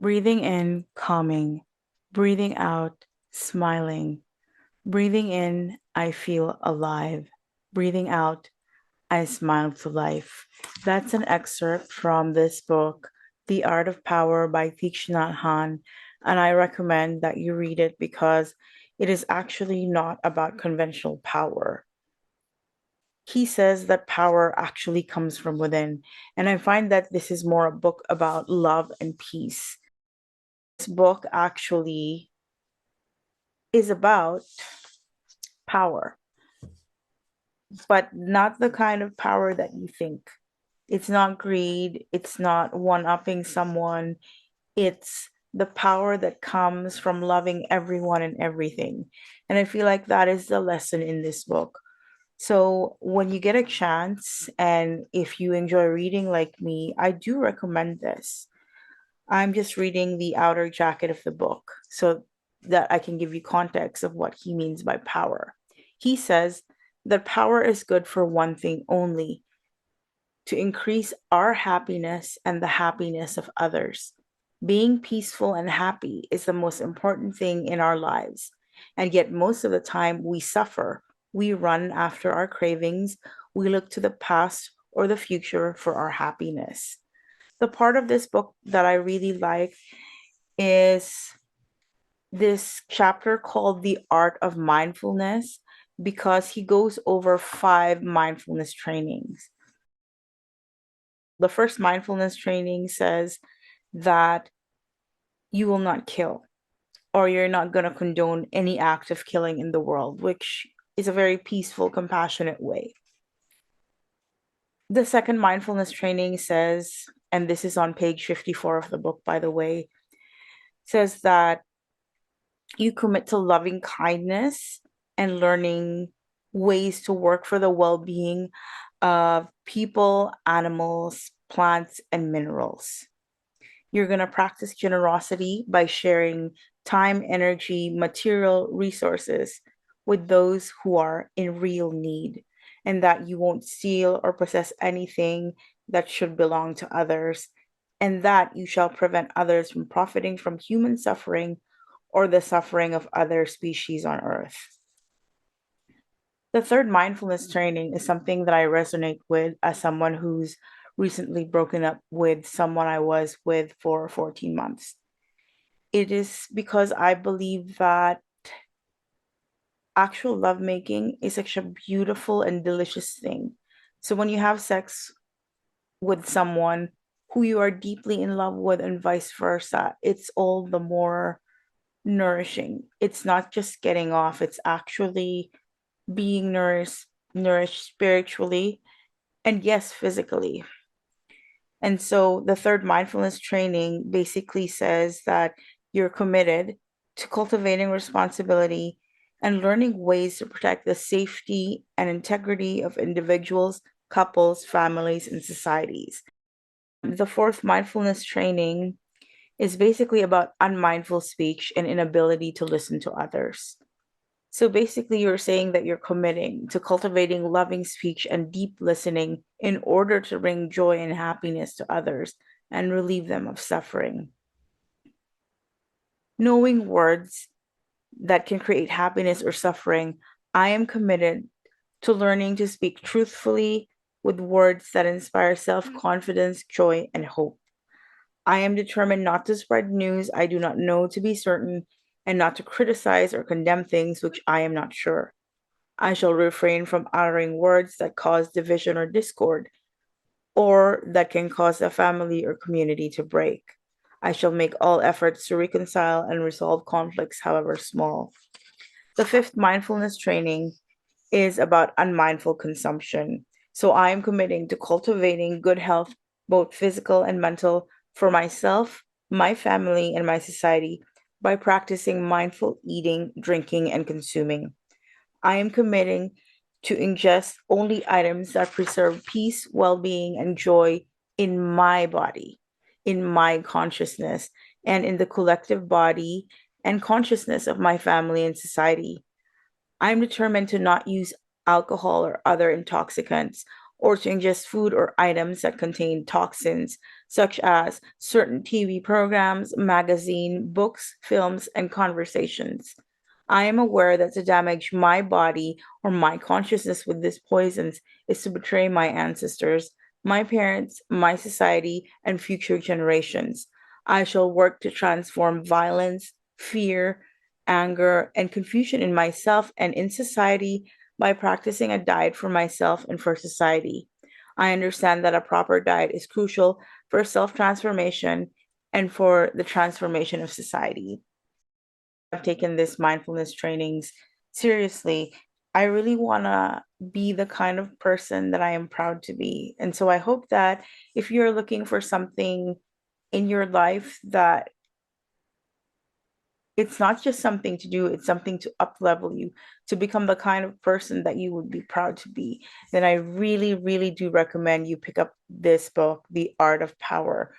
Breathing in, calming. Breathing out, smiling. Breathing in, I feel alive. Breathing out, I smile to life. That's an excerpt from this book, The Art of Power by Thich Nhat Hanh, and I recommend that you read it because it is actually not about conventional power. He says that power actually comes from within, and I find that this is more a book about love and peace. This book actually is about power, but not the kind of power that you think. It's not greed, it's not one-upping someone, it's the power that comes from loving everyone and everything. And I feel like that is the lesson in this book. So when you get a chance, and if you enjoy reading like me, I do recommend this. I'm just reading the outer jacket of the book so that I can give you context of what he means by power. He says that power is good for one thing only, to increase our happiness and the happiness of others. Being peaceful and happy is the most important thing in our lives. And yet, most of the time, we suffer. We run after our cravings. We look to the past or the future for our happiness. The part of this book that I really like is this chapter called The Art of Mindfulness, because he goes over 5 mindfulness trainings. The first mindfulness training says that you will not kill, or you're not going to condone any act of killing in the world, which is a very peaceful, compassionate way. The second mindfulness training says, and this is on page 54 of the book, by the way, says that you commit to loving kindness and learning ways to work for the well being of people, animals, plants, and minerals. You're going to practice generosity by sharing time, energy, material resources with those who are in real need, and that you won't steal or possess anything that should belong to others, and that you shall prevent others from profiting from human suffering or the suffering of other species on earth. The third mindfulness training is something that I resonate with as someone who's recently broken up with someone I was with for 14 months. It is because I believe that actual lovemaking is such a beautiful and delicious thing. So when you have sex with someone who you are deeply in love with and vice versa, it's all the more nourishing. It's not just getting off, it's actually being nourished spiritually, and yes, physically. And so the third mindfulness training basically says that you're committed to cultivating responsibility and learning ways to protect the safety and integrity of individuals, couples, families, and societies. The fourth mindfulness training is basically about unmindful speech and inability to listen to others. So basically, you're saying that you're committing to cultivating loving speech and deep listening in order to bring joy and happiness to others and relieve them of suffering. Knowing words that can create happiness or suffering, I am committed to learning to speak truthfully with words that inspire self confidence, joy, and hope. I am determined not to spread news I do not know to be certain, and not to criticize or condemn things which I am not sure. I shall refrain from uttering words that cause division or discord, or that can cause a family or community to break. I shall make all efforts to reconcile and resolve conflicts, however small. The fifth mindfulness training is about unmindful consumption. So I am committing to cultivating good health, both physical and mental, for myself, my family, and my society by practicing mindful eating, drinking, and consuming. I am committing to ingest only items that preserve peace, well being, and joy in my body, in my consciousness, and in the collective body and consciousness of my family and society. I'm determined to not use alcohol or other intoxicants or to ingest food or items that contain toxins, such as certain TV programs, magazine, books, films, and conversations. I am aware that to damage my body or my consciousness with these poisons is to betray my ancestors, my parents, my society, and future generations. I shall work to transform violence, fear, anger, and confusion in myself and in society by practicing a diet for myself and for society. I understand that a proper diet is crucial for self transformation and for the transformation of society. I've taken this mindfulness trainings seriously. I really want to be the kind of person that I am proud to be. And so I hope that if you're looking for something in your life that it's not just something to do, it's something to up level you to become the kind of person that you would be proud to be, then I really, really do recommend you pick up this book, The Art of Power.